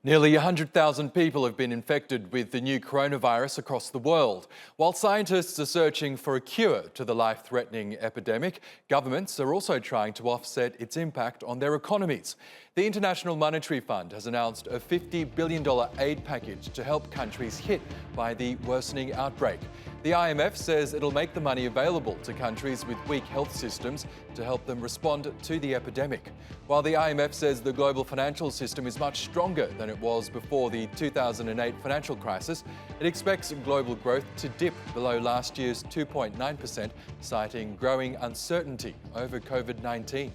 Nearly 100,000 people have been infected with the new coronavirus across the world. While scientists are searching for a cure to the life-threatening epidemic, governments are also trying to offset its impact on their economies. The International Monetary Fund has announced a $50 billion aid package to help countries hit by the worsening outbreak. The IMF says it'll make the money available to countries with weak health systems to help them respond to the epidemic. While the IMF says the global financial system is much stronger than it was before the 2008 financial crisis, it expects global growth to dip below last year's 2.9%, citing growing uncertainty over COVID-19.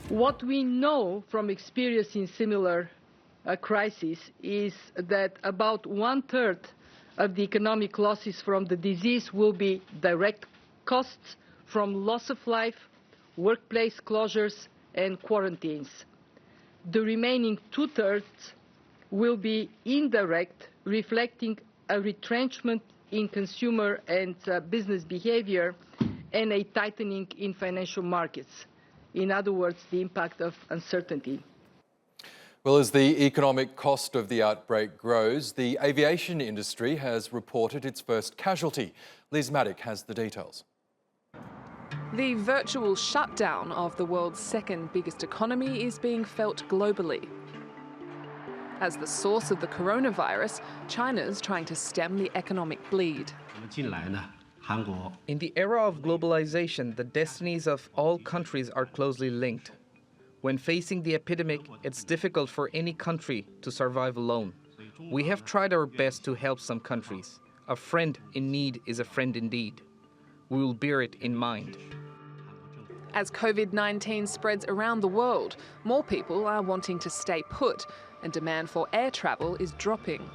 What we know from experiencing similar crises is that about 1/3 of the economic losses from the disease will be direct costs from loss of life, workplace closures and quarantines. The remaining 2/3 will be indirect, reflecting a retrenchment in consumer and business behavior and a tightening in financial markets. In other words, the impact of uncertainty. Well, as the economic cost of the outbreak grows, the aviation industry has reported its first casualty. Maddock has the details. The virtual shutdown of the world's second biggest economy is being felt globally. As the source of the coronavirus, China's trying to stem the economic bleed. In the era of globalization, the destinies of all countries are closely linked. When facing the epidemic, it's difficult for any country to survive alone. We have tried our best to help some countries. A friend in need is a friend indeed. We will bear it in mind. As COVID-19 spreads around the world, more people are wanting to stay put, and demand for air travel is dropping.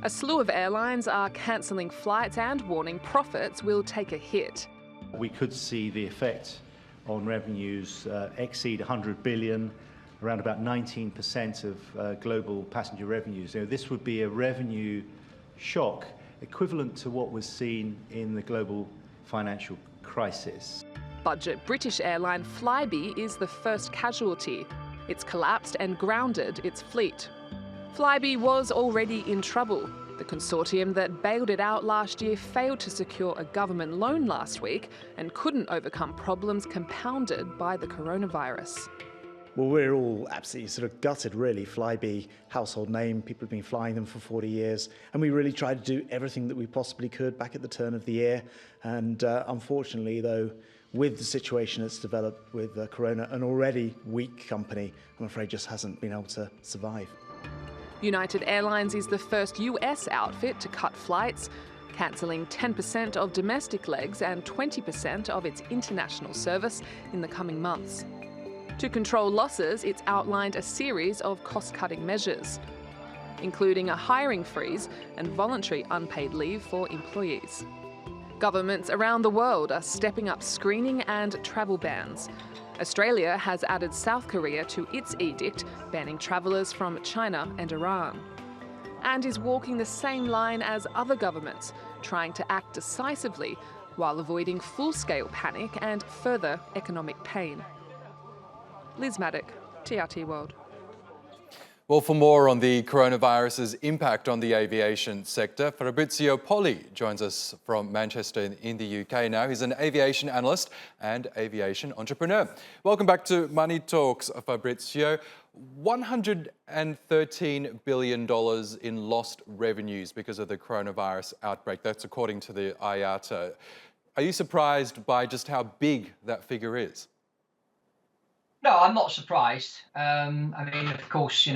A slew of airlines are cancelling flights and warning profits will take a hit. We could see the effect on revenues exceed 100 billion, around about 19% of global passenger revenues. This would be a revenue shock equivalent to what was seen in the global financial crisis. Budget British airline Flybe is the first casualty. It's collapsed and grounded its fleet. Flybe was already in trouble. The consortium that bailed it out last year failed to secure a government loan last week and couldn't overcome problems compounded by the coronavirus. Well, we're all absolutely sort of gutted, really. Flybe, household name, people have been flying them for 40 years, and we really tried to do everything that we possibly could back at the turn of the year. And unfortunately, though, with the situation that's developed with Corona, an already weak company, I'm afraid just hasn't been able to survive. United Airlines is the first US outfit to cut flights, cancelling 10% of domestic legs and 20% of its international service in the coming months. To control losses, it's outlined a series of cost-cutting measures, including a hiring freeze and voluntary unpaid leave for employees. Governments around the world are stepping up screening and travel bans. Australia has added South Korea to its edict, banning travellers from China and Iran, and is walking the same line as other governments, trying to act decisively while avoiding full-scale panic and further economic pain. Maddock, TRT World. Well, for more on the coronavirus's impact on the aviation sector, Fabrizio Poli joins us from Manchester in the UK now. He's an aviation analyst and aviation entrepreneur. Welcome back to Money Talks, Fabrizio. $113 billion in lost revenues because of the coronavirus outbreak. That's according to the IATA. Are you surprised by just how big that figure is? No, I'm not surprised. I mean, of course,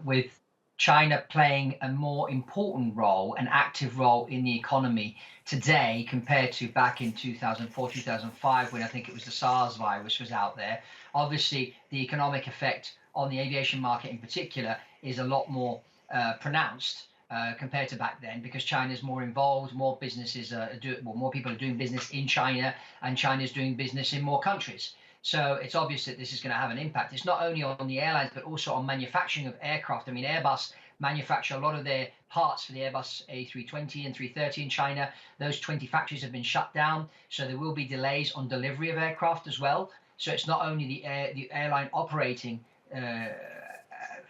with China playing a more important role, an active role in the economy today compared to back in 2004, 2005, when I think it was the SARS virus was out there. Obviously, the economic effect on the aviation market in particular is a lot more pronounced compared to back then, because China is more involved, more businesses more people are doing business in China, and China is doing business in more countries. So it's obvious that this is going to have an impact. It's not only on the airlines, but also on manufacturing of aircraft. I mean, Airbus manufacture a lot of their parts for the Airbus A320 and 330 in China. Those 20 factories have been shut down, so there will be delays on delivery of aircraft as well. So it's not only the airline operating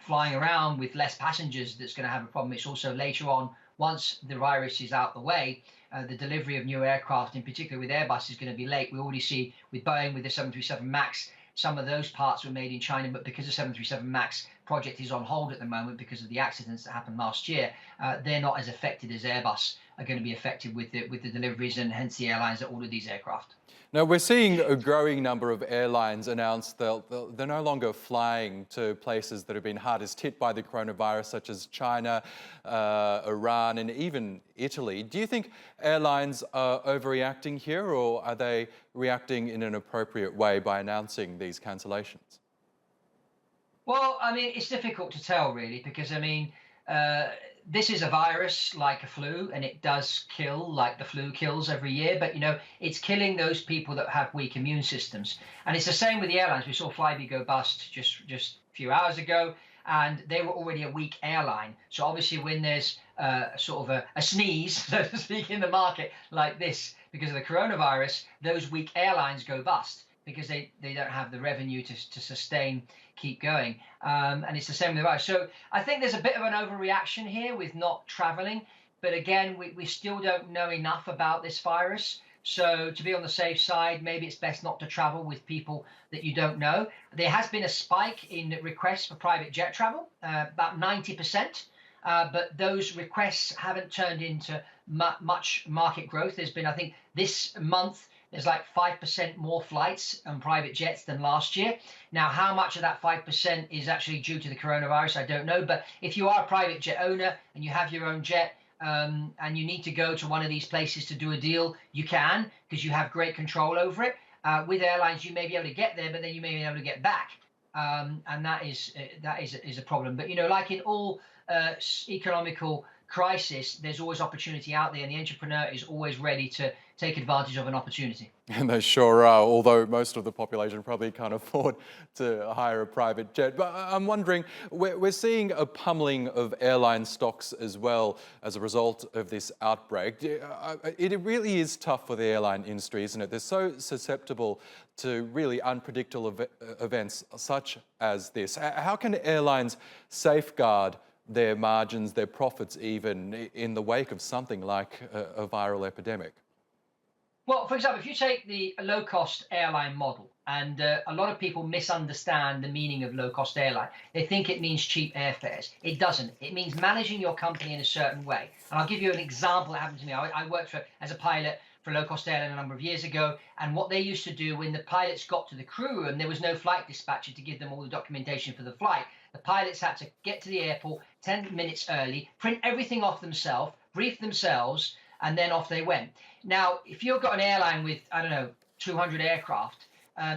flying around with less passengers that's going to have a problem. It's also later on, once the virus is out the way, the delivery of new aircraft, in particular with Airbus, is going to be late. We already see with Boeing, with the 737 MAX, some of those parts were made in China, but because the 737 MAX project is on hold at the moment because of the accidents that happened last year, they're not as affected as Airbus are going to be affected with the deliveries, and hence the airlines that ordered these aircraft. Now, we're seeing a growing number of airlines announce they're no longer flying to places that have been hardest hit by the coronavirus, such as China, Iran, and even Italy. Do you think airlines are overreacting here, or are they reacting in an appropriate way by announcing these cancellations? Well, I mean, it's difficult to tell, really, because, I mean, this is a virus like a flu, and it does kill like the flu kills every year. But, you know, it's killing those people that have weak immune systems. And it's the same with the airlines. We saw Flybe go bust just a few hours ago, and they were already a weak airline. So obviously when there's sort of a sneeze, so to speak, in the market like this, because of the coronavirus, those weak airlines go bust, because they don't have the revenue to sustain, keep going. And it's the same with the virus. So I think there's a bit of an overreaction here with not traveling. But again, we still don't know enough about this virus. So to be on the safe side, maybe it's best not to travel with people that you don't know. There has been a spike in requests for private jet travel, about 90%. But those requests haven't turned into much market growth. There's been, I think, this month, there's like 5% more flights on private jets than last year. Now, how much of that 5% is actually due to the coronavirus, I don't know. But if you are a private jet owner and you have your own jet, and you need to go to one of these places to do a deal, you can, because you have great control over it. With airlines, you may be able to get there, but then you may be able to get back. And that is a problem. But, you know, like in all economical crisis, there's always opportunity out there, and the entrepreneur is always ready to take advantage of an opportunity. And they sure are, although most of the population probably can't afford to hire a private jet. But I'm wondering, we're seeing a pummeling of airline stocks as well as a result of this outbreak. It really is tough for the airline industry, isn't it? They're so susceptible to really unpredictable events such as this. How can airlines safeguard their margins, their profits, even in the wake of something like a viral epidemic? Well, for example, if you take the low-cost airline model, and a lot of people misunderstand the meaning of low-cost airline. They think it means cheap airfares. It doesn't. It means managing your company in a certain way. And I'll give you an example that happened to me. I worked as a pilot for a low-cost airline a number of years ago, and what they used to do when the pilots got to the crew room, there was no flight dispatcher to give them all the documentation for the flight. The pilots had to get to the airport 10 minutes early, print everything off themselves, brief themselves, and then off they went. Now, if you've got an airline with, I don't know, 200 aircraft,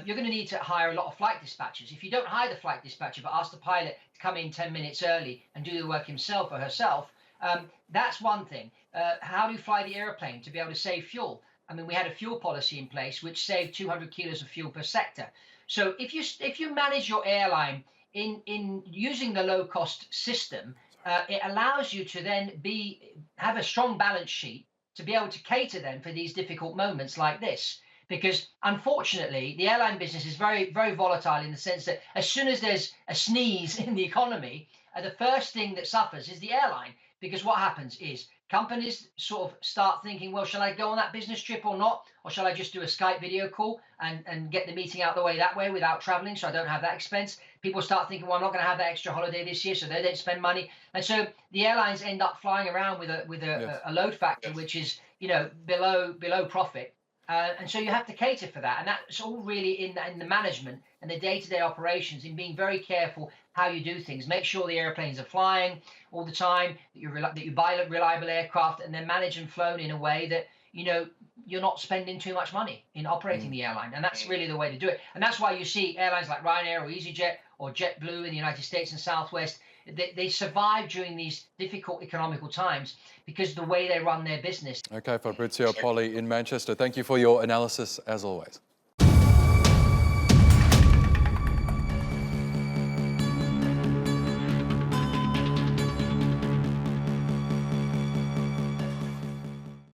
you're going to need to hire a lot of flight dispatchers. If you don't hire the flight dispatcher, but ask the pilot to come in 10 minutes early and do the work himself or herself, that's one thing. How do you fly the airplane to be able to save fuel? I mean, we had a fuel policy in place which saved 200 kilos of fuel per sector. So if you manage your airline in using the low-cost system, it allows you to then have a strong balance sheet to be able to cater then for these difficult moments like this. Because unfortunately, the airline business is very, very volatile in the sense that as soon as there's a sneeze in the economy, the first thing that suffers is the airline. Because what happens is companies sort of start thinking, well, shall I go on that business trip or not? Or shall I just do a Skype video call and get the meeting out the way that way without traveling, so I don't have that expense? People start thinking, well, I'm not going to have that extra holiday this year, so they don't spend money. And so the airlines end up flying around with a load factor which is, you know, below profit. And so you have to cater for that. And that's all really in the management and the day-to-day operations, in being very careful how you do things. Make sure the airplanes are flying all the time, that you buy reliable aircraft, and then manage and flown in a way that, you know, you're not spending too much money in operating the airline. And that's really the way to do it. And that's why you see airlines like Ryanair or EasyJet or JetBlue in the United States and Southwest, they survive during these difficult economical times because of the way they run their business. Okay, Fabrizio Poli in Manchester, thank you for your analysis as always.